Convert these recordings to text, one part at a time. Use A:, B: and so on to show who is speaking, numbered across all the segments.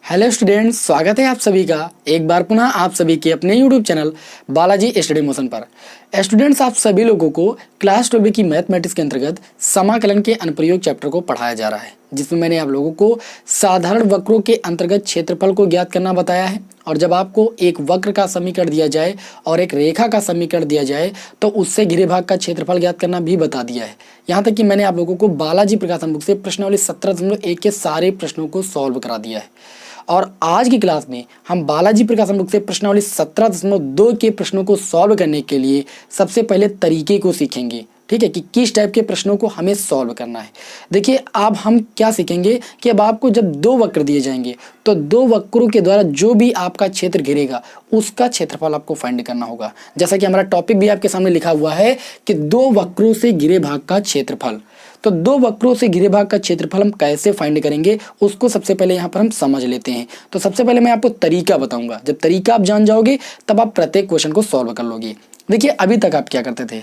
A: Hello students, स्वागत है आप सभी का एक बार पुनः आप सभी के अपने YouTube channel Balaji study motion पर। स्टूडेंट्स, आप सभी लोगों को क्लास 12 की मैथमेटिक्स के अंतर्गत समाकलन के अनुप्रयोग चैप्टर को पढ़ाया जा रहा है, जिसमें मैंने आप लोगों को साधारण वक्रों के अंतर्गत क्षेत्रफल को ज्ञात करना बताया है। और जब आपको एक वक्र का समीकरण दिया जाए और एक रेखा का समीकरण दिया जाए तो उससे घिरे भाग का क्षेत्रफल ज्ञात करना भी बता दिया है। यहाँ तक कि मैंने आप लोगों को बालाजी प्रकाशन बुक से प्रश्नावली 17.1 के सारे प्रश्नों को सॉल्व करा दिया है। और आज की क्लास में हम बालाजी प्रकाशन बुक से प्रश्नावली 17.2 के प्रश्नों को सॉल्व करने के लिए सबसे पहले तरीके को सीखेंगे। ठीक है, कि किस टाइप के प्रश्नों को हमें सॉल्व करना है। देखिए, अब हम क्या सीखेंगे कि अब आपको जब दो वक्र दिए जाएंगे तो दो वक्रों के द्वारा जो भी आपका क्षेत्र घिरेगा उसका क्षेत्रफल आपको फाइंड करना होगा। जैसा कि हमारा टॉपिक भी आपके सामने लिखा हुआ है कि दो वक्रों से घिरे भाग का क्षेत्रफल। तो दो वक्रों से घिरे भाग का क्षेत्रफल हम कैसे फाइंड करेंगे उसको सबसे पहले यहाँ पर हम समझ लेते हैं। तो सबसे पहले मैं आपको तरीका बताऊंगा। जब तरीका आप जान जाओगे तब आप प्रत्येक क्वेश्चन को सॉल्व कर लोगे। देखिए, अभी तक आप क्या करते थे,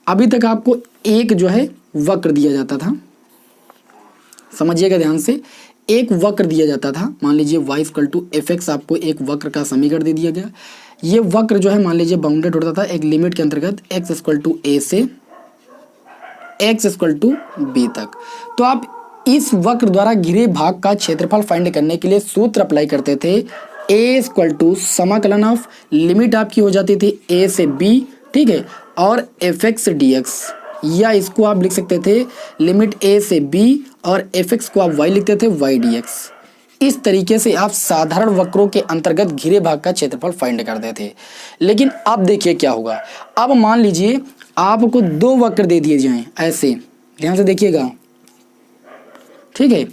A: अभी तक आपको एक जो है वक्र दिया जाता था। समझिएगा ध्यान से, एक वक्र दिया जाता था। मान लीजिए y = fx, आपको एक वक्र का समीकरण दे दिया गया। ये वक्र जो है मान लीजिए बाउंडेड होता था एक लिमिट के अंतर्गत x = a से x = b तक। तो आप इस वक्र द्वारा घिरे भाग का क्षेत्रफल फाइंड करने के लिए सूत्र अप्लाई करते थे। a = समाकलन ऑफ लिमिट आपकी हो जाती थी a से b, ठीक है, और fx dx, या इसको आप लिख सकते थे लिमिट a से b और fx को आप y लिखते थे y dx। इस तरीके से आप साधारण वक्रों के अंतर्गत घिरे भाग का क्षेत्रफल फाइंड करते थे। लेकिन अब देखिए क्या होगा। अब मान लीजिए आपको दो वक्र दे दिए जाएं, ऐसे ध्यान से देखिएगा, ठीक है।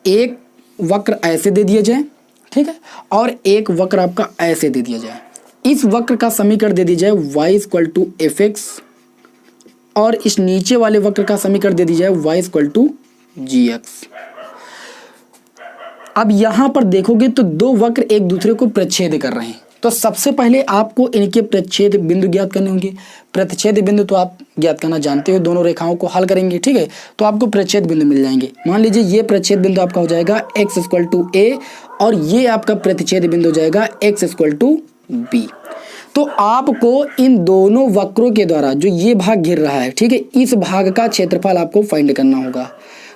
A: एक वक्र ऐसे दे दिया जाए, ठीक है, और एक वक्र आपका ऐसे दे दिया जाए। इस वक्र का समीकरण दे दिया जाए y = fx और इस नीचे वाले वक्र का समीकरण दे दिया जाए y = gx। अब यहां पर देखोगे तो दो वक्र एक दूसरे को प्रच्छेद कर रहे हैं। तो सबसे पहले आपको इनके प्रच्छेद बिंदु ज्ञात करने होंगे। प्रतिच्छेद बिंदु तो आप ज्ञात करना जानते हो, दोनों रेखाओं को हल करेंगे, ठीक है, तो आपको प्रच्छेद बिंदु मिल जाएंगे। मान लीजिए ये प्रच्छेद बिंदु आपका हो जाएगा x = a और ये आपका प्रतिच्छेद बिंदु हो जाएगा x = b। तो आपको इन दोनों वक्रों के द्वारा जो ये भाग घिर रहा है, ठीक है, इस भाग का क्षेत्रफल आपको फाइंड करना होगा।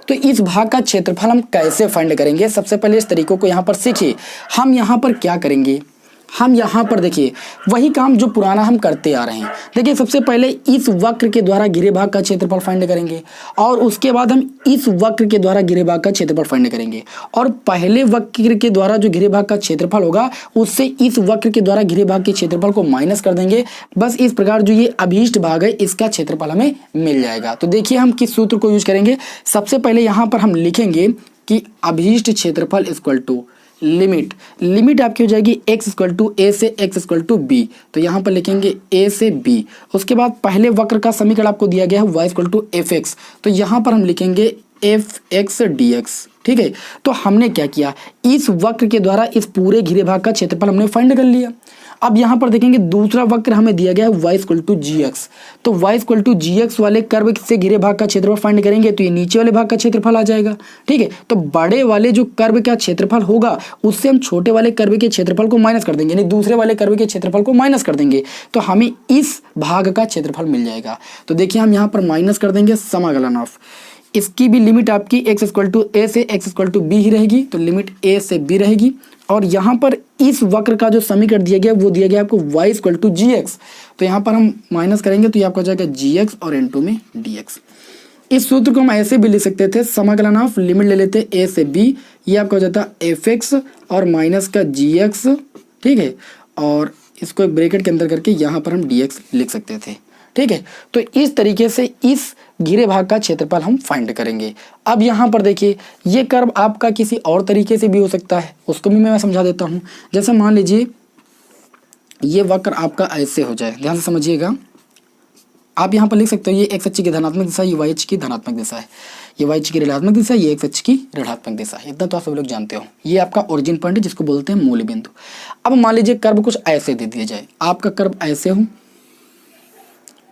A: तो इस भाग का क्षेत्रफल हम कैसे फाइंड करेंगे, सबसे पहले इस तरीकों को यहाँ पर सीखिए। हम यहाँ पर क्या करेंगे, हम यहाँ पर देखिए वही काम जो पुराना हम करते आ रहे हैं। देखिए, सबसे पहले इस वक्र के द्वारा घिरे भाग का क्षेत्रफल फाइंड करेंगे और उसके बाद हम इस वक्र के द्वारा घिरे भाग का क्षेत्रफल फाइंड करेंगे। और पहले वक्र के द्वारा जो घिरे भाग का क्षेत्रफल होगा उससे इस वक्र के द्वारा घिरे भाग के क्षेत्रफल को माइनस कर देंगे। बस इस प्रकार जो ये अभीष्ट भाग है इसका क्षेत्रफल हमें मिल जाएगा। तो देखिए हम किस सूत्र को यूज करेंगे। सबसे पहले यहाँ पर हम लिखेंगे कि अभीष्ट क्षेत्रफल इक्वल टू लिमिट आपकी हो जाएगी x = a से x = b। तो यहाँ पर लिखेंगे a से b। उसके बाद पहले वक्र का समीकरण आपको दिया गया है y = fx, तो यहाँ पर हम लिखेंगे fx dx, ठीक है। तो हमने क्या किया, इस वक्र के द्वारा इस पूरे घिरे भाग का क्षेत्रफल हमने फाइंड कर लिया। अब यहाँ पर देखेंगे दूसरा वक्र हमें दिया गया है y = gx। तो y = gx वाले कर्व से घिरे भाग का क्षेत्रफल फाइंड करेंगे तो ये नीचे वाले भाग का क्षेत्रफल आ जाएगा, ठीक है। तो बड़े वाले जो कर्व का क्षेत्रफल होगा उससे हम छोटे वाले कर्व के क्षेत्रफल को माइनस कर देंगे, यानी दूसरे वाले कर्व के क्षेत्रफल को माइनस कर देंगे तो हमें इस भाग का क्षेत्रफल मिल जाएगा। तो देखिए हम यहाँ पर माइनस कर देंगे समाकलन ऑफ, इसकी भी लिमिट आपकी x = a से x = b ही रहेगी, तो लिमिट a से b रहेगी। और यहाँ पर इस वक्र का जो समीकरण दिया गया वो दिया गया आपको y = gx। तो यहाँ पर हम माइनस करेंगे तो ये आपका हो जाएगा gx और n2 में dx। इस सूत्र को हम ऐसे भी लिख सकते थे, समाकलन ऑफ लिमिट ले लेते a से b, ये आपका हो जाता fx और माइनस का gx, ठीक है, और इसको एक ब्रैकेट के अंदर करके यहाँ पर हम dx लिख सकते थे, ठीक है। तो इस तरीके से इस घिरे भाग का क्षेत्रफल हम फाइंड करेंगे। अब यहाँ पर देखिए ये कर्व आपका किसी और तरीके से भी हो सकता है, उसको भी मैं समझा देता हूँ। जैसे मान लीजिए ये वक्र आपका ऐसे हो जाए, ध्यान से समझिएगा। आप यहाँ पर लिख सकते हो ये x अक्ष की धनात्मक दिशा, ये y अक्ष की धनात्मक दिशा है, ये y अक्ष की ऋणात्मक दिशा, ये x अक्ष की ऋणात्मक दिशा है। इतना तो आप सब लोग जानते हो। ये आपका ओरिजिन पॉइंट है जिसको बोलते हैं मूल बिंदु। अब मान लीजिए कर्व कुछ ऐसे दे दिया जाए, आपका कर्व ऐसे हो,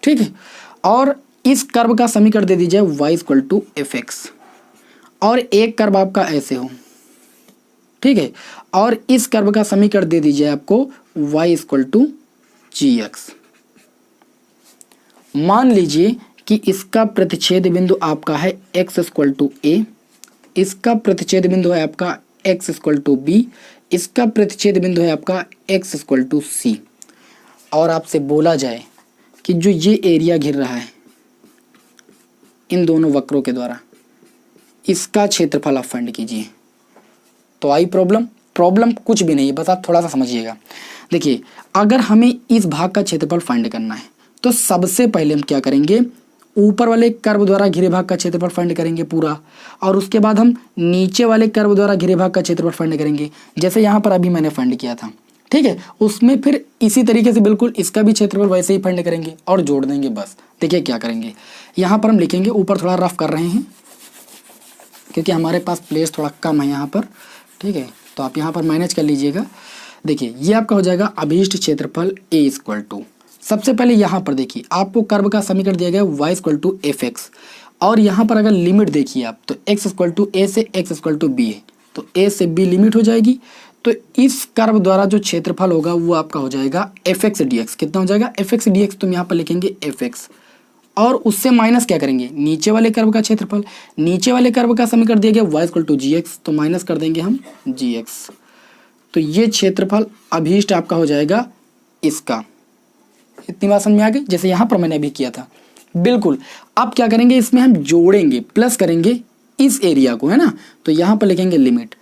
A: ठीक है, और इस कर्व का समीकरण दे दीजिए y = fx और एक कर्व आपका ऐसे हो, ठीक है। और इस कर्व का समीकरण दे दीजिए आपको y equal to g x. मान लीजिए कि इसका प्रतिच्छेद बिंदु आपका है x इक्वल टू ए, इसका प्रतिच्छेद बिंदु है आपका x इक्वल टू बी, इसका प्रतिच्छेद बिंदु है आपका x इक्वल टू सी। और आपसे बोला जाए कि जो ये एरिया घिर रहा है इन दोनों वक्रों के द्वारा, इसका क्षेत्रफल आप फाइंड कीजिए। तो आई प्रॉब्लम कुछ भी नहीं है, बस आप थोड़ा सा समझिएगा। देखिए, अगर हमें इस भाग का क्षेत्रफल फाइंड करना है तो सबसे पहले हम क्या करेंगे, ऊपर वाले कर्व द्वारा घिरे भाग का क्षेत्रफल फाइंड करेंगे पूरा, और उसके बाद हम नीचे वाले कर्व द्वारा घिरे भाग का क्षेत्रफल फाइंड करेंगे, जैसे यहाँ पर अभी मैंने फाइंड किया था। ठीक है, उसमें फिर इसी तरीके से बिल्कुल इसका भी क्षेत्रफल वैसे ही फाइंड करेंगे और जोड़ देंगे। बस देखिए क्या करेंगे, यहाँ पर हम लिखेंगे, ऊपर थोड़ा रफ कर रहे हैं क्योंकि हमारे पास प्लेस थोड़ा कम है यहाँ पर। ठीक है, तो आप यहाँ पर मैनेज कर लीजिएगा। देखिए, ये आपका हो जाएगा अभीष्ट क्षेत्रफल ए इक्वल टू, सबसे पहले यहाँ पर देखिए आपको कर्व का समीकरण दिया गया y equal to f x, और यहाँ पर अगर लिमिट देखिए आप तो x इक्वल टू ए से x इक्वल टू बी है, तो a से b लिमिट हो जाएगी। तो इस कर्व द्वारा जो क्षेत्रफल होगा वो आपका हो जाएगा एफ एक्स डी एक्स। कितना हो जाएगा, एफ एक्स डी एक्स, तो हम यहाँ पर लिखेंगे एफ एक्स, और उससे माइनस क्या करेंगे, नीचे वाले कर्व का क्षेत्रफल। नीचे वाले कर्व का समीकरण दिया गया y equal to g x, तो माइनस कर देंगे हम जी एक्स। तो ये क्षेत्रफल अभीष्ट आपका हो जाएगा इसका। इतनी बात समझ में आ गई, जैसे यहाँ पर मैंने अभी किया था बिल्कुल। अब क्या करेंगे, इसमें हम जोड़ेंगे, प्लस करेंगे इस एरिया को, है ना। तो यहाँ पर लिखेंगे लिमिट,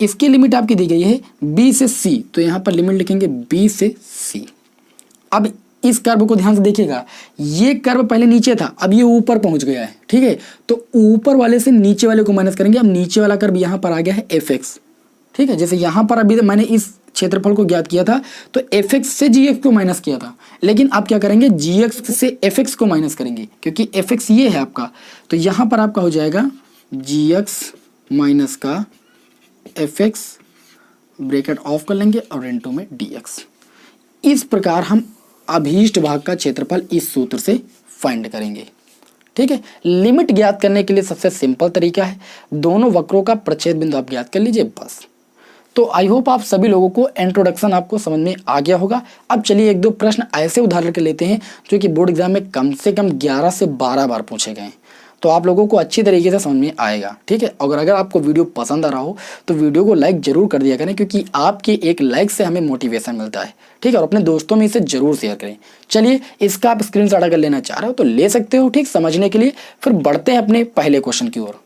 A: इसकी लिमिट आपकी दी गई है b से c, तो यहाँ पर लिमिट लिखेंगे b से c। अब इस कर्व को ध्यान से देखिएगा, ये कर्व पहले नीचे था, अब ये ऊपर पहुंच गया है। ठीक है, तो ऊपर वाले से नीचे वाले को माइनस करेंगे। अब नीचे वाला कर्व यहाँ पर आ गया है एफ एक्स। ठीक है, जैसे यहाँ पर अभी मैंने इस क्षेत्रफल को ज्ञात किया था तो एफ एक्स से जी एक्स को माइनस किया था, लेकिन आप क्या करेंगे, जी एक्स से एफ एक्स को माइनस करेंगे, क्योंकि एफ एक्स ये है आपका। तो यहाँ पर आपका हो जाएगा जी एक्स माइनस का एफ एक्स, ब्रैकेट ऑफ कर लेंगे, और इनटू में डी एक्स। इस प्रकार हम अभीष्ट भाग का क्षेत्रफल इस सूत्र से फाइंड करेंगे। ठीक है, लिमिट ज्ञात करने के लिए सबसे सिंपल तरीका है, दोनों वक्रों का प्रच्छेद बिंदु आप ज्ञात कर लीजिए बस। तो आई होप आप सभी लोगों को इंट्रोडक्शन आपको समझ में आ गया होगा। अब चलिए एक दो प्रश्न ऐसे उदाहरण के लेते हैं जो कि बोर्ड एग्जाम में कम से कम 11 से 12 बार पूछे गए, तो आप लोगों को अच्छी तरीके से समझ में आएगा। ठीक है, अगर आपको वीडियो पसंद आ रहा हो तो वीडियो को लाइक जरूर कर दिया करें, क्योंकि आपके एक लाइक से हमें मोटिवेशन मिलता है। ठीक है, और अपने दोस्तों में इसे जरूर शेयर करें। चलिए, इसका आप स्क्रीनशॉट अगर लेना चाह रहे हो तो ले सकते हो, ठीक, समझने के लिए। फिर बढ़ते हैं अपने पहले क्वेश्चन की ओर।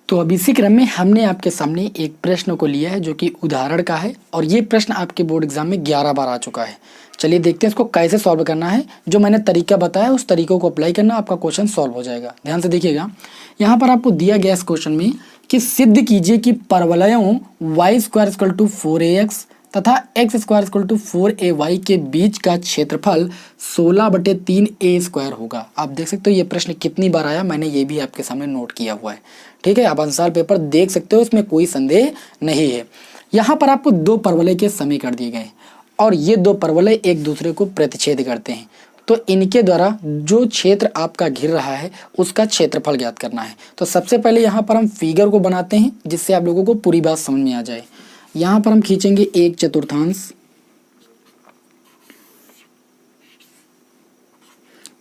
A: तो अब इसी क्रम में हमने आपके सामने एक प्रश्न को लिया है जो कि उदाहरण का है, और ये प्रश्न आपके बोर्ड एग्जाम में 11 बार आ चुका है। चलिए देखते हैं इसको कैसे सॉल्व करना है। जो मैंने तरीका बताया उस तरीकों को अप्लाई करना, आपका क्वेश्चन सॉल्व हो जाएगा। ध्यान से देखिएगा, यहाँ पर आपको दिया गया इस क्वेश्चन में कि सिद्ध कीजिए कि परवलयों y square equal to 4ax तथा x square equal to 4ay के बीच का क्षेत्रफल 16/3a स्क्वायर होगा। आप देख सकते हो ये प्रश्न कितनी बार आया, मैंने ये भी आपके सामने नोट किया हुआ है। ठीक है, आप आंसर पेपर देख सकते हो, इसमें कोई संदेह नहीं है। यहाँ पर आपको दो परवलय के समीकरण दिए गए और ये दो परवलय एक दूसरे को प्रतिच्छेद करते हैं, तो इनके द्वारा जो क्षेत्र आपका घिर रहा है उसका क्षेत्रफल ज्ञात करना है। तो सबसे पहले यहाँ पर हम फिगर को बनाते हैं जिससे आप लोगों को पूरी बात समझ में आ जाए। यहाँ पर हम खींचेंगे 1/4,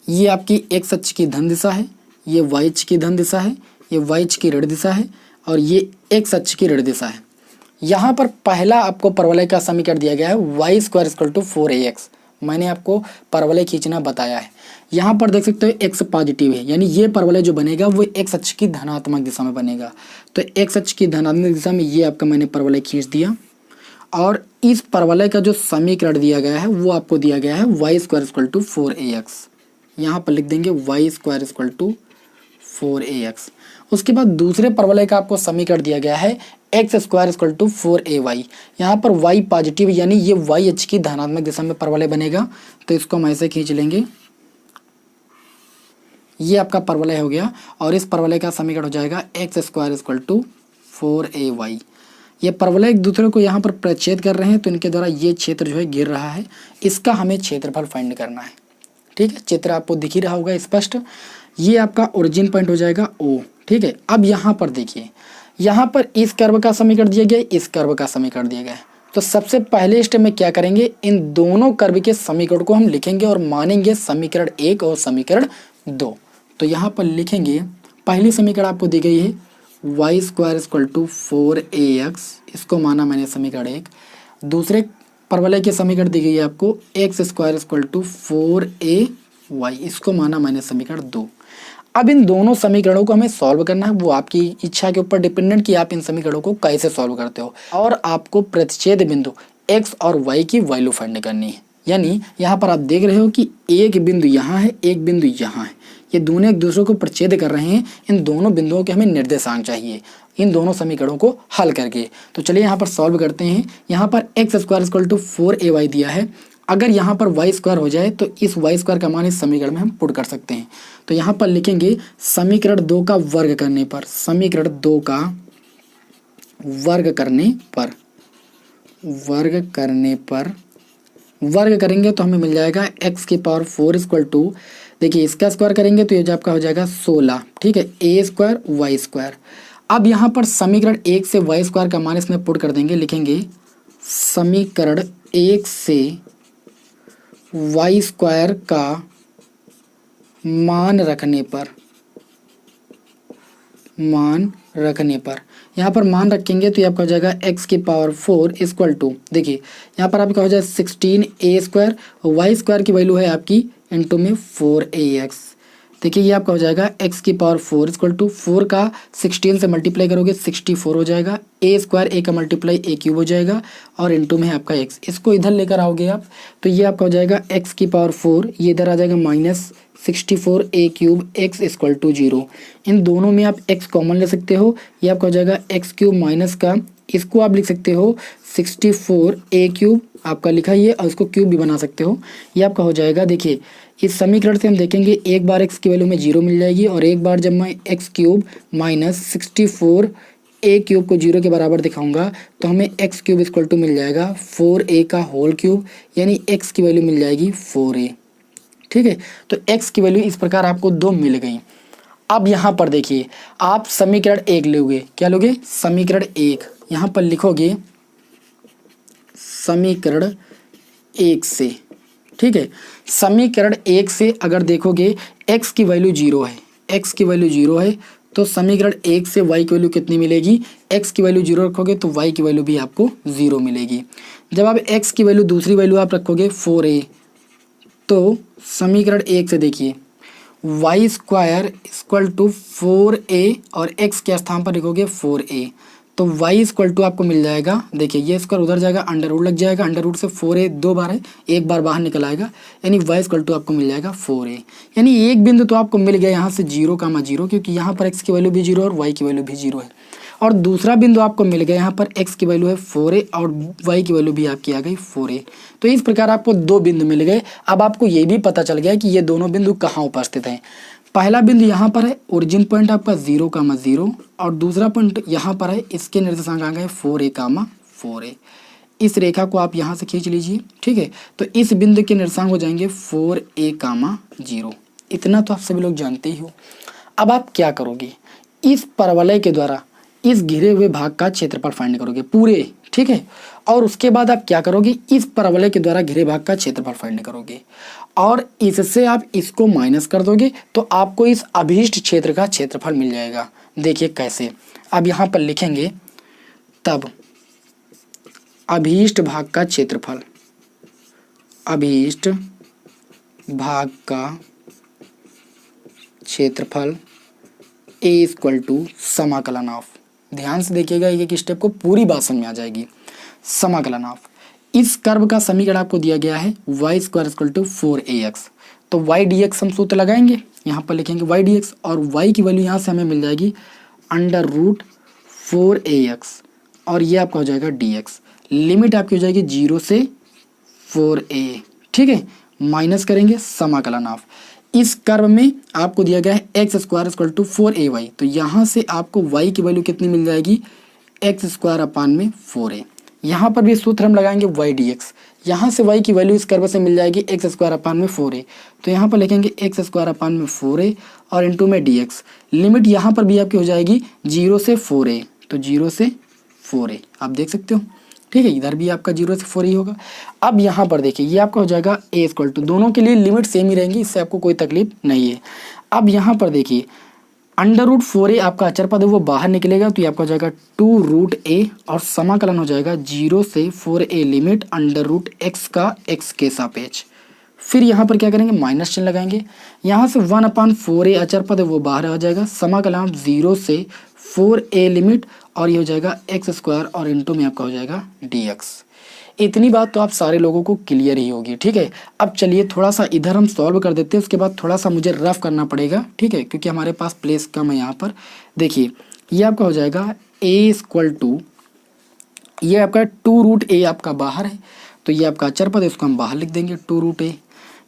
A: ये आपकी x अक्ष की धन दिशा है, ये y अक्ष की धन दिशा है, ये y अक्ष की ऋण दिशा है, और ये x अक्ष की ऋण दिशा है। यहाँ पर पहला आपको परवलय का समीकरण दिया गया है y square equal to 4ax। मैंने आपको परवलय खींचना बताया है। यहाँ पर देख सकते हो x पॉजिटिव है, यानी ये परवलय जो बनेगा वो x अक्ष की धनात्मक दिशा में बनेगा। तो x अक्ष की धनात्मक दिशा में ये आपका मैंने परवलय खींच दिया, और इस परवलय का जो समीकरण दिया गया है वो आपको दिया गया है y square equal to 4ax। यहाँ पर लिख देंगे y square equal to 4ax। उसके बाद दूसरे परवलय का आपको समीकरण दिया गया है x square equal to 4ay। यहाँ पर y पॉजिटिव, यानी ये y अक्ष की धनात्मक दिशा में परवलय बनेगा, तो इसको हम ऐसे खींच लेंगे। ये आपका परवलय हो गया, और इस परवलय का समीकरण हो जाएगा x square equal to 4ay। ये परवलय एक दूसरे को यहाँ पर प्रतिच्छेद कर रहे हैं, तो इनके द्वारा ये क्षेत्र जो है गिर रहा है, इसका हमें क्षेत्रफल फाइंड करना है। ठीक है, चित्र आपको दिख ही रहा होगा स्पष्ट। ये आपका ओरिजिन पॉइंट हो जाएगा O, ठीक है। अब यहाँ पर देखिए, यहाँ पर इस कर्व का समीकरण दिया गया है, इस कर्व का समीकरण दिया गया है। तो सबसे पहले स्टेप में क्या करेंगे, इन दोनों कर्व के समीकरण को हम लिखेंगे और मानेंगे समीकरण 1 और समीकरण 2। तो यहाँ पर लिखेंगे, पहली समीकरण आपको दी गई है y² = 4ax, इसको माना मैंने समीकरण 1। दूसरे परवलय की समीकरण दी गई है आपको x² = 4ay, इसको माना मैंने समीकरण 2। अब इन दोनों समीकरणों को हमें सॉल्व करना है, वो आपकी इच्छा के ऊपर डिपेंडेंट कि आप इन समीकरणों को कैसे सॉल्व करते हो। और आपको प्रतिच्छेद बिंदु x और y की वैल्यू फाइंड करनी है। यानी यहाँ पर आप देख रहे हो कि एक बिंदु यहाँ है, एक बिंदु यहाँ है, ये दोनों एक दूसरे को प्रतिच्छेद कर रहे हैं। इन दोनों बिंदुओं के हमें निर्देशांक चाहिए इन दोनों समीकरणों को हल करके। तो चलिए यहाँ पर सॉल्व करते हैं। यहाँ पर x² = 4ay दिया है। अगर यहाँ पर y² हो जाए तो इस y² का मान इस समीकरण में हम पुट कर सकते हैं। तो यहाँ पर लिखेंगे समीकरण 2 का वर्ग करने पर, समीकरण 2 का वर्ग करेंगे तो हमें मिल जाएगा x⁴ = देखिए इसका स्क्वायर करेंगे तो ये जो आपका हो जाएगा 16, ठीक है, a² y²। अब यहाँ पर समीकरण 1 से y² का मान इसमें पुट कर देंगे, लिखेंगे समीकरण 1 से y² का मान रखने पर यहाँ पर मान रखेंगे तो ये आपका हो जाएगा x⁴ देखिए यहाँ पर आपका हो जाएगा 16a² और y² की वैल्यू है आपकी इंटू में 4ax। देखिए ये आपका हो जाएगा x⁴ = 4 का 16 से मल्टीप्लाई करोगे 64 हो जाएगा, a² का मल्टीप्लाई a³ हो जाएगा और इंटू में है आपका x। इसको इधर लेकर आओगे आप तो ये आपका हो जाएगा x⁴, ये इधर आ जाएगा -64 a³ x = 0। इन दोनों में आप x कॉमन ले सकते हो, ये आपका हो जाएगा x³ माइनस का, इसको आप लिख सकते हो 64 a³ आपका लिखा ही है और इसको क्यूब भी बना सकते हो। ये आपका हो जाएगा, देखिए इस समीकरण से हम देखेंगे एक बार x की वैल्यू में 0 मिल जाएगी और एक बार जब मैं x³ माइनस 64 a³ को 0 के बराबर दिखाऊंगा तो हमें x³ = मिल जाएगा 4a का होल क्यूब, यानी x की वैल्यू मिल जाएगी 4a, ठीक है। तो x की वैल्यू इस प्रकार आपको 2 मिल गई। अब यहाँ पर देखिए आप समीकरण 1 लोगे, क्या लोगे, समीकरण 1। यहाँ पर लिखोगे समीकरण 1 से, ठीक है। समीकरण 1 से अगर देखोगे x की वैल्यू 0 है, x की वैल्यू 0 है तो समीकरण 1 से y की वैल्यू कितनी मिलेगी, x की वैल्यू 0 रखोगे तो y की वैल्यू भी आपको 0 मिलेगी। जब आप x की वैल्यू दूसरी वैल्यू आप रखोगे 4a, तो समीकरण 1 से देखिए y² = 4a और x के स्थान पर लिखोगे 4a, तो y आपको मिल जाएगा, देखिए ये स्क्वायर उधर जाएगा, अंडर रूट लग जाएगा, अंडर रूट से 4a 2 बार है, एक बार बाहर निकल आएगा, यानी y आपको मिल जाएगा 4a। यानी एक बिंदु तो आपको मिल गया यहाँ से 0,0, क्योंकि यहाँ पर x की वैल्यू भी 0 और y की वैल्यू भी 0 है। और दूसरा बिंदु आपको मिल गया, यहाँ पर x की वैल्यू है 4a और y की वैल्यू भी आपकी आ गई 4a। तो इस प्रकार आपको 2 बिंदु मिल गए। अब आपको ये भी पता चल गया कि ये दोनों बिंदु कहाँ उपस्थित हैं। पहला बिंदु यहाँ पर है, ओरिजिन पॉइंट आपका 0,0 और दूसरा पॉइंट यहाँ पर है, इसके निर्देशांक आ गए 4a, इस रेखा को आप यहाँ से खींच लीजिए, ठीक है। तो इस बिंदु के निर्देशांक हो जाएंगे 4a, 0। इतना तो आप सभी लोग जानते ही हो। अब आप क्या करोगे, इस परवलय के द्वारा इस घिरे हुए भाग का क्षेत्रफल फाइंड करोगे पूरे, ठीक है। और उसके बाद आप क्या करोगे, इस परवलय के द्वारा घिरे भाग का क्षेत्रफल फाइंड करोगे और इससे आप इसको माइनस कर दोगे तो आपको इस अभीष्ट क्षेत्र का क्षेत्रफल मिल जाएगा। देखिए कैसे, अब यहाँ पर लिखेंगे तब अभीष्ट भाग का क्षेत्रफल, अभीष्ट भाग का क्षेत्रफल a = समाकलन ऑफ, ध्यान से देखिएगा एक एक स्टेप को, पूरी बात समझ में आ जाएगी। समाकलन ऑफ इस कर्व का समीकरण आपको दिया गया है y² = 4ax, तो y dx हम सूत्र लगाएंगे, यहाँ पर लिखेंगे y dx और y की वैल्यू यहाँ से हमें मिल जाएगी √4ax और ये आपका हो जाएगा dx। लिमिट आपकी हो जाएगी 0 से 4a, ठीक है। माइनस करेंगे समाकलन ऑफ, इस कर्व में आपको दिया गया है x² = 4ay, तो यहाँ से आपको y की वैल्यू कितनी मिल जाएगी, x² / 4a। यहाँ पर भी सूत्र हम लगाएंगे y dx, यहाँ से y की वैल्यू इस कर्व से मिल जाएगी एक्स स्क्वायर अपान में 4a। तो यहाँ पर लिखेंगे एक्स स्क्वायर अपान में 4a और इंटू में dx। लिमिट यहाँ पर भी आपकी हो जाएगी 0 से 4a, तो 0 से 4a आप देख सकते हो, ठीक है। इधर भी आपका 0 से 4 ही होगा। अब यहाँ पर देखिए ये आपका हो जाएगा a इक्वल टू, दोनों के लिए लिमिट सेम ही रहेंगी, इससे आपको कोई तकलीफ नहीं है। अब यहाँ पर देखिए √4a आपका अचर पद है वो बाहर निकलेगा, तो ये आपका हो जाएगा 2√a और समाकलन हो जाएगा 0 से 4a लिमिट √x का x के सापेक्ष। फिर यहाँ पर क्या करेंगे, माइनस चिन्ह लगाएंगे। यहाँ से 1/4a अचर पद है वो बाहर आ जाएगा, समाकलन 0 से 4a लिमिट और ये हो जाएगा एक्स स्क्वायर और इंटू में आपका हो जाएगा dx। इतनी बात तो आप सारे लोगों को क्लियर ही होगी, ठीक है। अब चलिए थोड़ा सा इधर हम सॉल्व कर देते हैं, उसके बाद थोड़ा सा मुझे रफ करना पड़ेगा, ठीक है, क्योंकि हमारे पास प्लेस कम है यहाँ पर। देखिए ये आपका हो जाएगा a इक्वल टू, ये आपका 2√a आपका बाहर है, तो ये आपका अचर पद है, इसको हम बाहर लिख देंगे 2√a।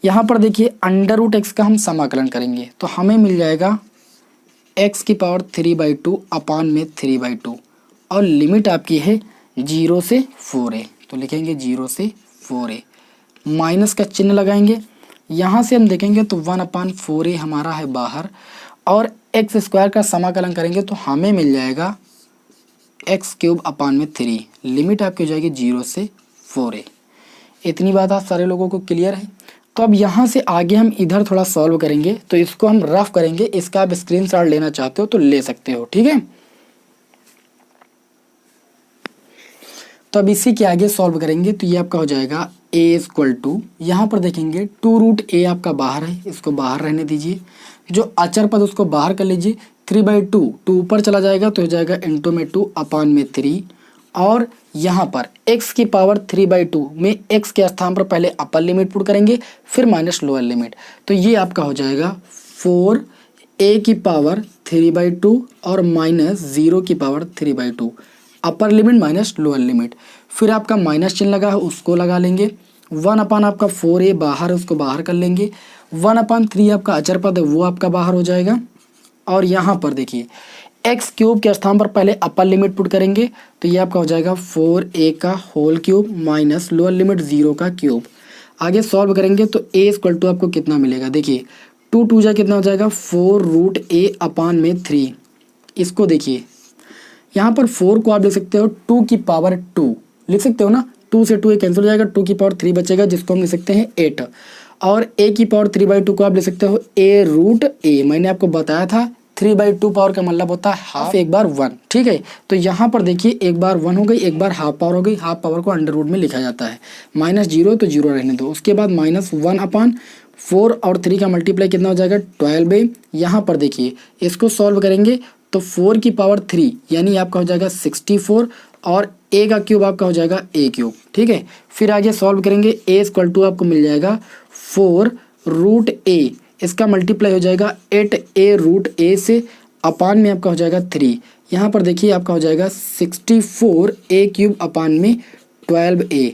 A: यहाँ पर देखिए √x का हम समाकलन करेंगे तो हमें मिल जाएगा x की पावर 3/2 अपान में 3/2 और लिमिट आपकी है 0 से 4a, तो लिखेंगे 0 से 4a, माइनस का चिन्ह लगाएंगे। यहाँ से हम देखेंगे तो 1/4a हमारा है बाहर और एक्स स्क्वायर का समाकलन करेंगे तो हमें मिल जाएगा x³ अपान में 3, लिमिट आपकी हो जाएगी 0 से 4a। इतनी बात आप सारे लोगों को क्लियर है। तो अब यहाँ से आगे हम इधर थोड़ा सॉल्व करेंगे, तो इसको हम रफ करेंगे, इसका आप स्क्रीनशॉट लेना चाहते हो तो ले सकते हो, ठीक है। तो अब इसी के आगे सॉल्व करेंगे तो ये आपका हो जाएगा a इक्वल टू, यहाँ पर देखेंगे 2√a आपका बाहर है, इसको बाहर रहने दीजिए। जो अचर पद उसको बाहर कर लीजिए, 3/2 2 ऊपर चला जाएगा तो हो जाएगा इंटू में 2 अपान में 3 और यहाँ पर x की पावर 3/2 में x के स्थान पर पहले अपर लिमिट पुट करेंगे फिर माइनस लोअर लिमिट, तो ये आपका हो जाएगा 4a की पावर 3/2 और माइनस 0 की power 3/2, upper limit minus lower limit. फिर आपका माइनस चिन्ह लगा है उसको लगा लेंगे, 1 आपका 4a बाहर, उसको बाहर कर लेंगे, 1/3 आपका अचर पद है वो आपका बाहर हो जाएगा। और यहाँ पर देखिए x³ के स्थान पर पहले अपर लिमिट पुट करेंगे तो ये आपका हो जाएगा 4a का whole cube minus lower limit 0 का क्यूब। आगे सॉल्व करेंगे तो a इक्वल टू आपको कितना मिलेगा, देखिए 2 2 जा कितना हो जाएगा 4√a अपान में 3। इसको देखिए यहाँ पर 4 को आप लिख सकते हो 2 की पावर 2 लिख सकते हो ना, 2 से 2 कैंसिल हो जाएगा, 2 की पावर 3 बचेगा जिसको हम लिख सकते हैं 8 और a की पावर 3/2 को आप लिख सकते हो a√a। मैंने आपको बताया था 3/2 पावर का मतलब होता है हाफ, एक बार 1, ठीक है। तो यहाँ पर देखिए एक बार 1 हो गई, एक बार हाफ पावर हो गई, हाफ पावर को अंडर रूट में लिखा जाता है, -0 तो 0 रहने दो। उसके बाद -1/4 और 3 का मल्टीप्लाई कितना हो जाएगा 12a। यहाँ पर देखिए इसको सॉल्व करेंगे तो 4 की पावर 3 यानी आपका हो जाएगा 64 और a का क्यूब आपका हो जाएगा a³, ठीक है। फिर आगे सॉल्व करेंगे a इक्वल टू आपको मिल जाएगा 4√a, इसका मल्टीप्लाई हो जाएगा 8a√a से अपान में आपका हो जाएगा 3। यहाँ पर देखिए आपका हो जाएगा 64a³ अपान में 12a।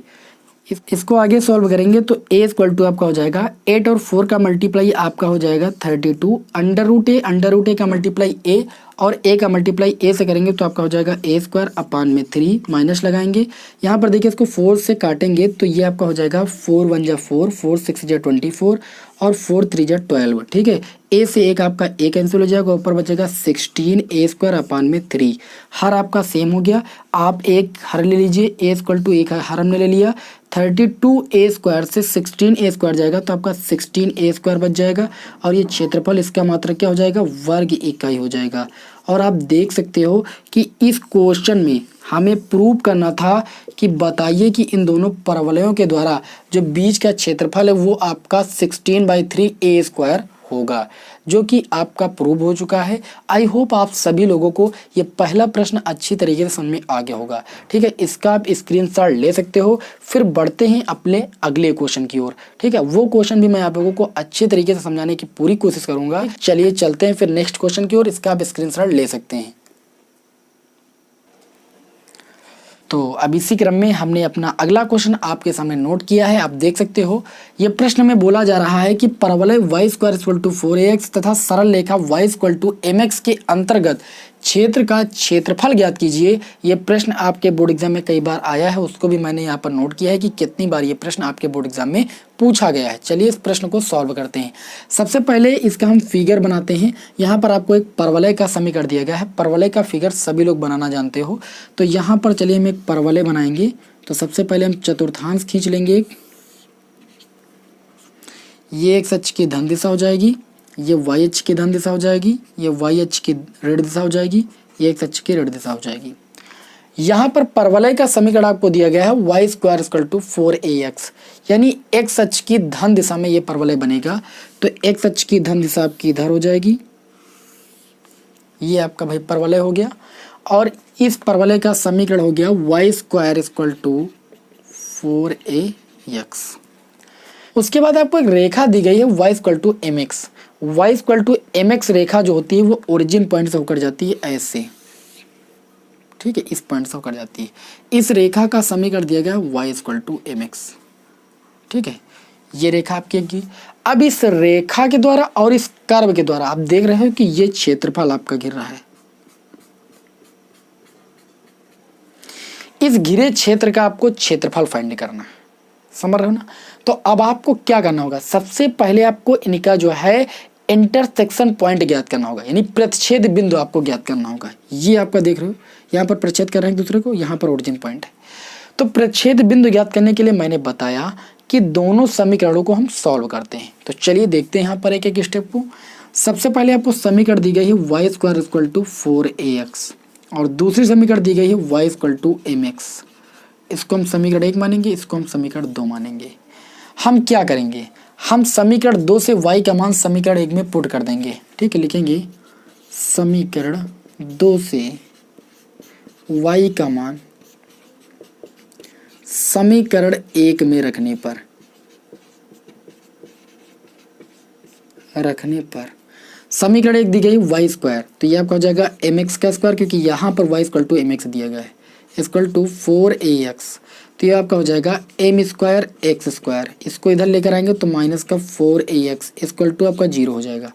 A: इसको आगे सॉल्व करेंगे तो a इक्वल टू आपका हो जाएगा 8 और 4 का मल्टीप्लाई आपका हो जाएगा 32, अंडर रूट a का मल्टीप्लाई a और a का मल्टीप्लाई a से करेंगे तो आपका हो जाएगा a² अपान में 3, माइनस लगाएंगे। यहाँ पर देखिए इसको 4 से काटेंगे तो ये आपका हो जाएगा 4 1 जा 4, 4 6 जा 24 और 4 3 जा 12, ठीक है। a से एक आपका a कैंसिल हो जाएगा, ऊपर बचेगा 16a² अपान में 3। हर आपका सेम हो गया, आप एक हर ले लीजिए, a इक्वल टू एक हर हमने ले लिया, 32a² से 16a² जाएगा तो आपका 16a² बच जाएगा और ये क्षेत्रफल इसका मात्रा क्या हो जाएगा वर्ग इकाई हो जाएगा। और आप देख सकते हो कि इस क्वेश्चन में हमें प्रूव करना था कि बताइए कि इन दोनों परवलयों के द्वारा जो बीच का क्षेत्रफल है वो आपका 16/3a² होगा, जो कि आपका प्रूव हो चुका है। आई होप आप सभी लोगों को ये पहला प्रश्न अच्छी तरीके से समझ में आ गया होगा, ठीक है। इसका आप स्क्रीनशॉट ले सकते हो। फिर बढ़ते हैं अपने अगले क्वेश्चन की ओर, ठीक है। वो क्वेश्चन भी मैं आप लोगों को अच्छे तरीके से समझाने की पूरी कोशिश करूंगा। चलिए चलते हैं फिर नेक्स्ट क्वेश्चन की ओर, इसका आप स्क्रीनशॉट ले सकते हैं। तो अब इसी क्रम में हमने अपना अगला क्वेश्चन आपके सामने नोट किया है। आप देख सकते हो ये प्रश्न में बोला जा रहा है कि परवलय y² = 4ax तथा सरल रेखा y = mx के अंतर्गत क्षेत्र का क्षेत्रफल ज्ञात कीजिए। ये प्रश्न आपके बोर्ड एग्जाम में कई बार आया है, उसको भी मैंने यहाँ पर नोट किया है कि कितनी बार ये प्रश्न आपके बोर्ड एग्जाम में पूछा गया है। चलिए इस प्रश्न को सॉल्व करते हैं। सबसे पहले इसका हम फिगर बनाते हैं। यहाँ पर आपको एक परवलय का समीकरण दिया गया है। परवलय का फिगर सभी लोग बनाना जानते हो, तो यहाँ पर चलिए हम एक परवलय बनाएंगे। तो सबसे पहले हम चतुर्थांश खींच लेंगे। ये एक्स अक्ष की धन दिशा हो जाएगी, ये वाई अक्ष की धन दिशा हो जाएगी, ये वाई अक्ष की ऋण दिशा हो जाएगी, ये एक्स अक्ष की ऋण दिशा हो जाएगी। यहाँ पर परवलय का समीकरण आपको दिया गया है Y square equal to 4ax, यानी एक्स अक्ष की धन दिशा में ये परवलय बनेगा। तो एक्स अक्ष की धन दिशा आपकी इधर हो जाएगी, ये आपका भाई परवलय हो गया। और इस परवलय का समीकरण हो गया Y square equal to 4ax। उसके बाद आपको एक रेखा दी गई है y equal to M X. Y equal to M X रेखा जो होती है वो ओरिजिन पॉइंट से होकर जाती है ऐसे, ठीक है, इस पॉइंट से होकर जाती है। इस रेखा का समीकरण दिया गया y equal to M x, ठीक है, ये रेखा आपकी की। अब इस रेखा के द्वारा और इस कर्व के द्वारा आप देख रहे हो कि ये क्षेत्रफल आपका घिर रहा है। इस घिरे क्षेत्र का आपको क्षेत्रफल फाइंड करना है, समझ रहे हो ना। तो अब आपको क्या करना होगा, सबसे पहले आपको इनका जो है इंटरसेक्शन पॉइंट ज्ञात करना होगा, यानी प्रतिच्छेद बिंदु आपको ज्ञात करना होगा। ये आपका देख रहे हो यहाँ पर प्रतिच्छेद कर रहे हैं एक दूसरे को, यहाँ पर ओरिजिन पॉइंट है। तो प्रतिच्छेद बिंदु ज्ञात करने के लिए मैंने बताया कि दोनों समीकरणों को हम सॉल्व करते हैं। तो चलिए देखते हैं यहाँ पर एक एक स्टेप को। सबसे पहले आपको समीकरण दी गई है Y square equal to 4ax और दूसरी समीकरण दी गई है y equal to M x. इसको हम समीकरण 1 मानेंगे, इसको हम समीकरण 2 मानेंगे। हम क्या करेंगे, हम समीकरण 2 से y का मान समीकरण 1 में पुट कर देंगे, ठीक है। लिखेंगे समीकरण 2 से y का मान समीकरण 1 में रखने पर समीकरण 1 दी गई y स्क्वायर, तो ये आपका हो जाएगा एम एक्स का स्क्वायर, क्योंकि यहाँ पर y equal to M x दिया गया है, इक्वल टू 4ax। तो ये आपका हो जाएगा एम स्क्वायर एक्स स्क्वायर, इसको इधर लेकर आएंगे तो माइनस का 4ax इक्वल टू आपका 0 हो जाएगा।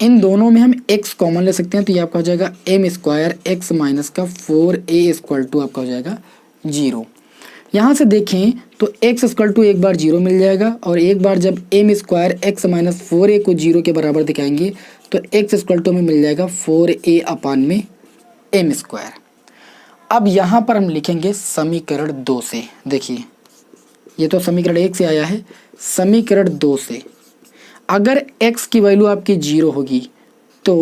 A: इन दोनों में हम x कॉमन ले सकते हैं, तो ये आपका हो जाएगा एम स्क्वायर एक्स माइनस का 4a इक्वल टू आपका हो जाएगा 0। यहाँ से देखें तो x इक्वल टू एक बार 0 मिल जाएगा, और एक बार जब M square x minus 4a को 0 के बराबर दिखाएंगे तो x इक्वल टू में मिल जाएगा 4a अपान में एम स्क्वायर। अब यहाँ पर हम लिखेंगे समीकरण 2 से, देखिए ये तो समीकरण 1 से आया है, समीकरण 2 से अगर x की वैल्यू आपकी 0 होगी तो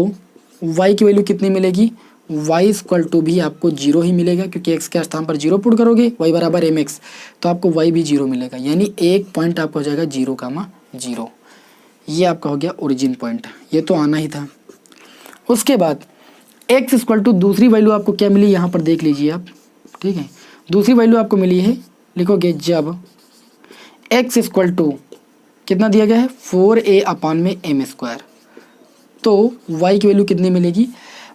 A: y की वैल्यू कितनी मिलेगी, y इक्वल टू भी आपको 0 ही मिलेगा, क्योंकि x के स्थान पर 0 पुट करोगे y बराबर एम एक्स, तो आपको y भी 0 मिलेगा, यानी एक पॉइंट आपका हो जाएगा 0,0। ये आपका हो गया ओरिजिन पॉइंट, ये तो आना ही था। उसके बाद x इक्वल टू दूसरी वैल्यू आपको क्या मिली, यहाँ पर देख लीजिए आप, ठीक है। दूसरी वैल्यू आपको मिली है, लिखोगे जब x इक्वल टू कितना दिया गया है 4a अपान में एम स्क्वायर, तो y की वैल्यू कितनी मिलेगी,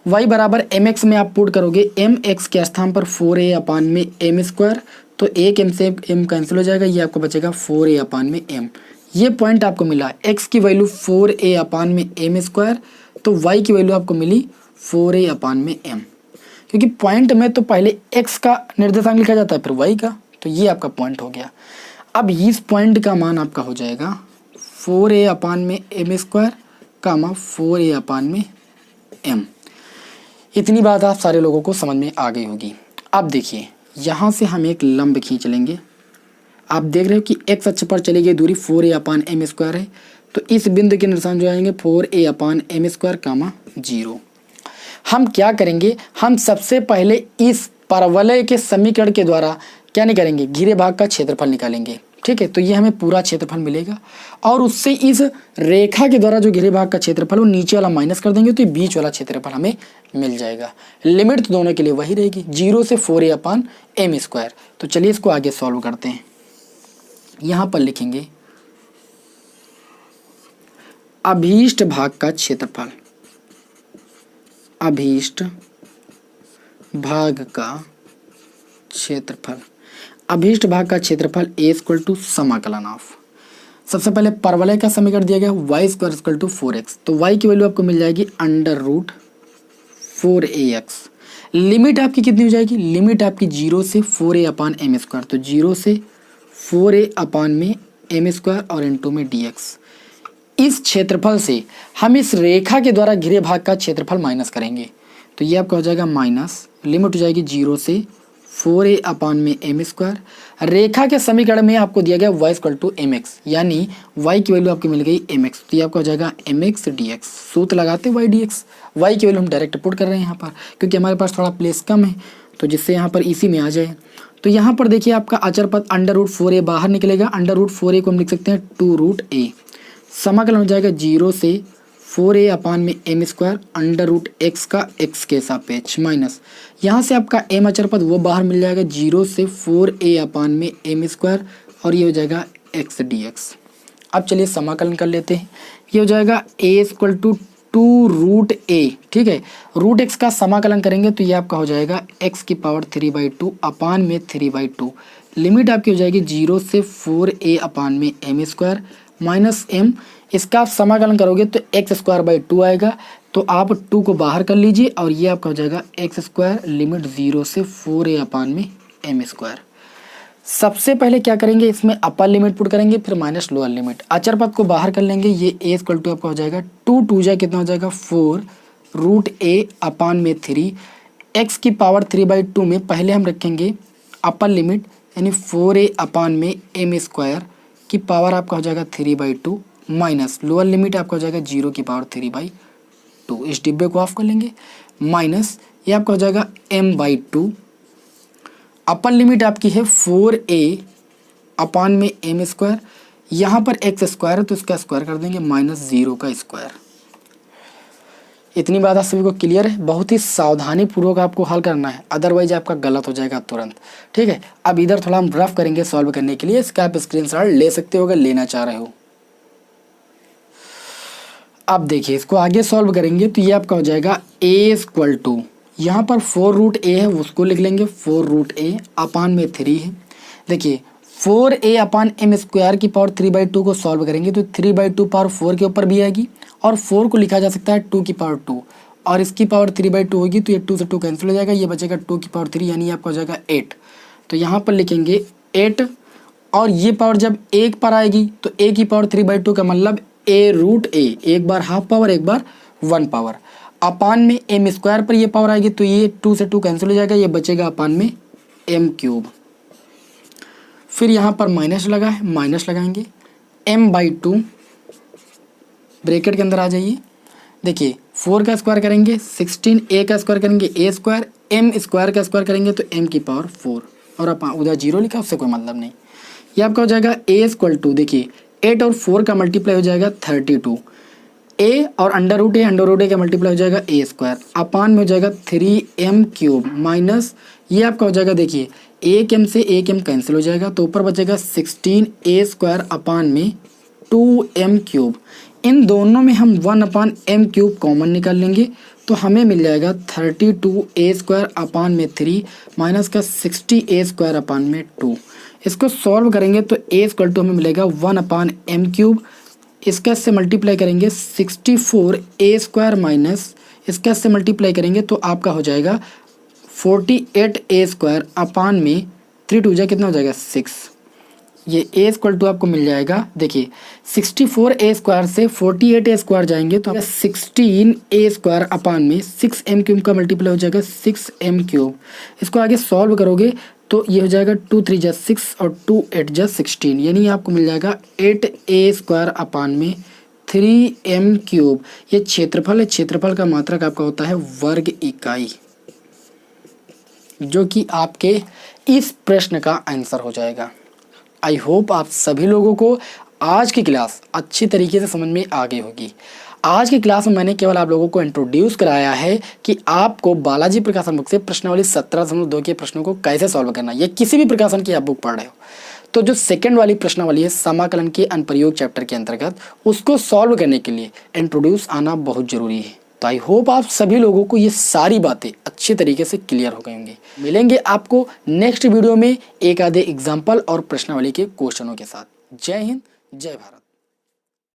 A: y बराबर एम एक्स में आप पुट करोगे एम एक्स के स्थान पर 4a अपान में एम स्क्वायर, तो एक m से m कैंसिल हो जाएगा, ये आपको बचेगा 4a अपान में m। ये पॉइंट आपको मिला, x की वैल्यू 4a अपान में एम स्क्वायर, तो y की वैल्यू आपको मिली 4a अपान में m, क्योंकि पॉइंट में तो पहले x का निर्देशांक लिखा जाता है फिर y का, तो ये आपका पॉइंट हो गया। अब इस पॉइंट का मान आपका हो जाएगा 4a अपान में एम स्क्वायर कामा 4a अपान में m। इतनी बात आप सारे लोगों को समझ में आ गई होगी। अब देखिए यहाँ से हम एक लंब खींच लेंगे, आप देख रहे हो कि x अक्ष पर चली गई दूरी 4a अपान एम स्क्वायर है, तो इस बिंदु के निशान जो आएंगे 4a अपान एम स्क्वायर कामा 0। हम क्या करेंगे, हम सबसे पहले इस परवलय के समीकरण के द्वारा क्या नहीं करेंगे, घिरे भाग का क्षेत्रफल निकालेंगे, ठीक है। तो ये हमें पूरा क्षेत्रफल मिलेगा, और उससे इस रेखा के द्वारा जो घिरे भाग का क्षेत्रफल वो नीचे वाला माइनस कर देंगे, तो ये बीच वाला क्षेत्रफल हमें मिल जाएगा। लिमिट तो दोनों के लिए वही रहेगी, 0 से 4a अपान एम स्क्वायर। तो चलिए इसको आगे सॉल्व करते हैं। यहाँ पर लिखेंगे अभीष्ट भाग का क्षेत्रफल, अभीष्ट भाग का क्षेत्रफल, अभीष्ट भाग का क्षेत्रफल a इक्वल टू समाकलन ऑफ, सबसे पहले परवलय का समीकरण दिया गया y square equal to 4x, तो y की वैल्यू आपको मिल जाएगी अंडर रूट 4ax। लिमिट आपकी कितनी हो जाएगी, लिमिट आपकी 0 से 4a अपान एम स्क्वायर, तो 0 से 4a अपान में एम स्क्वायर और इनटू में dx। इस क्षेत्रफल से हम इस रेखा के द्वारा घिरे भाग का क्षेत्रफल माइनस करेंगे, तो ये आपका हो जाएगा माइनस, लिमिट हो जाएगी 0 से 4a अपान में एम स्क्वायर। रेखा के समीकरण में आपको दिया गया y equal to M x, यानी y की वैल्यू आपकी मिल गई एम एक्स, तो ये आपका हो जाएगा एम एक्स डी एक्स। सूत्र लगाते y डी एक्स, वाई की वैल्यू हम डायरेक्ट पुट कर रहे हैं यहाँ पर, क्योंकि हमारे पास थोड़ा प्लेस कम है, तो जिससे यहाँ पर इसी में आ जाए। तो यहाँ पर देखिए आपका अचर पद √4a बाहर निकलेगा, √4a को हम लिख सकते हैं 2√a। समाकलन हो जाएगा 0 से 4a अपान में एम स्क्वायर √x का x के सापेक्ष माइनस, यहाँ से आपका m अचर पद वो बाहर मिल जाएगा 0 से 4a अपान में एम स्क्वायर, और ये हो जाएगा x dx। अब चलिए समाकलन कर लेते हैं, ये हो जाएगा a इक्वल टू 2√a, ठीक है। √x का समाकलन करेंगे तो ये आपका हो जाएगा x की पावर 3/2 अपान में 3/2। लिमिट आपकी हो जाएगी 0 से 4a अपान में एम स्क्वायर माइनस m, इसका आप समाकलन करोगे तो x²/2 आएगा, तो आप 2 को बाहर कर लीजिए और ये आपका हो जाएगा x² लिमिट 0 से 4a अपान में एम स्क्वायर। सबसे पहले क्या करेंगे, इसमें अपर लिमिट पुट करेंगे, फिर माइनस लोअर लिमिट, अचर पद को बाहर कर लेंगे। ये a इक्वल टू आपका हो जाएगा 2 जा कितना हो जाएगा 4√a अपान में 3, x की पावर 3/2 में पहले हम रखेंगे अपर लिमिट, यानी 4a अपान में एम स्क्वायर की पावर आपका हो जाएगा 3/2 माइनस लोअर लिमिट आपका हो जाएगा 0 की पावर 3/2। इस डिब्बे को ऑफ कर लेंगे, माइनस ये आपका हो जाएगा m/2। अपर लिमिट आपकी है 4a अपान में एम स्क्वायर, यहाँ पर x स्क्वायर है तो इसका स्क्वायर कर देंगे माइनस 0 का स्क्वायर। इतनी बात आप सभी को क्लियर है, बहुत ही सावधानी पूर्वक आपको हल करना है, अदरवाइज आपका गलत हो जाएगा तुरंत, ठीक है। अब इधर थोड़ा हम रफ करेंगे सॉल्व करने के लिए, इसका आप स्क्रीनशॉट ले सकते हो अगर लेना चाह रहे हो। अब देखिए इसको आगे सॉल्व करेंगे तो ये आपका हो जाएगा a इक्वल टू, यहाँ पर 4√a है उसको लिख लेंगे 4√a अपान में 3 है। देखिए 4a अपान एम स्क्वायर की पावर 3/2 को सॉल्व करेंगे तो 3/2 पावर 4 के ऊपर भी आएगी, और 4 को लिखा जा सकता है 2 की पावर 2, और इसकी पावर 3/2 होगी तो ये 2 से 2 कैंसिल हो जाएगा, ये बचेगा 2 की पावर 3, यानी आपका हो जाएगा 8। तो यहाँ पर लिखेंगे 8, और ये पावर जब 1 पर आएगी तो a की पावर 3/2 का मतलब a√a, एक बार हाफ पावर एक बार 1 पावर, अपान में एम स्क्वायर पर ये पावर आएगी तो ये 2 से 2 कैंसिल हो जाएगा, ये बचेगा अपान में m³। फिर यहाँ पर माइनस लगा है, माइनस लगाएंगे m/2, ब्रैकेट के अंदर आ जाइए। देखिए 4 का स्क्वायर करेंगे 16, a का स्क्वायर करेंगे a स्क्वायर, m स्क्वायर का स्क्वायर करेंगे तो m की पावर 4, और आप उधर 0 लिखा उससे कोई मतलब नहीं। ये आपका हो जाएगा a इक्वल टू, देखिए 8 और 4 का मल्टीप्लाई हो जाएगा 32, a और √a का मल्टीप्लाई हो जाएगा a स्क्वायर, अपान में हो जाएगा 3m³ माइनस ये आपका हो जाएगा, देखिए 1m से 1m कैंसिल हो जाएगा तो ऊपर बचेगा 16a² अपान में 2m³। इन दोनों में हम 1/m³ कॉमन निकाल लेंगे तो हमें मिल जाएगा 32a² अपान में 3 माइनस का 60a² अपान में 2। इसको सॉल्व करेंगे तो a इक्वल टू हमें मिलेगा 1/m³, इसका से मल्टीप्लाई करेंगे 64a² माइनस इसका से मल्टीप्लाई करेंगे तो आपका हो जाएगा 48a² अपान में 3 2 जा कितना हो जाएगा 6। ये a इक्वल टू आपको मिल जाएगा, देखिए 64a² से 48a² जाएंगे तो 16a² अपान में 6m³ का मल्टीप्लाई हो जाएगा 6m³। इसको आगे सॉल्व करोगे तो ये हो जाएगा 2 3 जा 6 और 2 8 जा 16, यानी आपको मिल जाएगा 8a² अपान में 3m³। ये क्षेत्रफल है, क्षेत्रफल का मात्रक आपका होता है वर्ग इकाई, जो कि आपके इस प्रश्न का आंसर हो जाएगा। आई होप आप सभी लोगों को आज की क्लास अच्छी तरीके से समझ में आ गई होगी। आज की क्लास में मैंने केवल आप लोगों को इंट्रोड्यूस कराया है कि आपको बालाजी प्रकाशन बुक से प्रश्नावली 17.2 के प्रश्नों को कैसे सॉल्व करना है, या किसी भी प्रकाशन की आप बुक पढ़ रहे हो तो जो सेकंड वाली प्रश्नावली है समाकलन के अनुप्रयोग चैप्टर के अंतर्गत, उसको सॉल्व करने के लिए इंट्रोड्यूस आना बहुत जरूरी है। तो आई होप आप सभी लोगों को ये सारी बातें अच्छे तरीके से क्लियर हो गई होंगी। मिलेंगे आपको नेक्स्ट वीडियो में एक आधे एग्जाम्पल और प्रश्नावली के क्वेश्चनों के साथ। जय हिंद, जय भारत।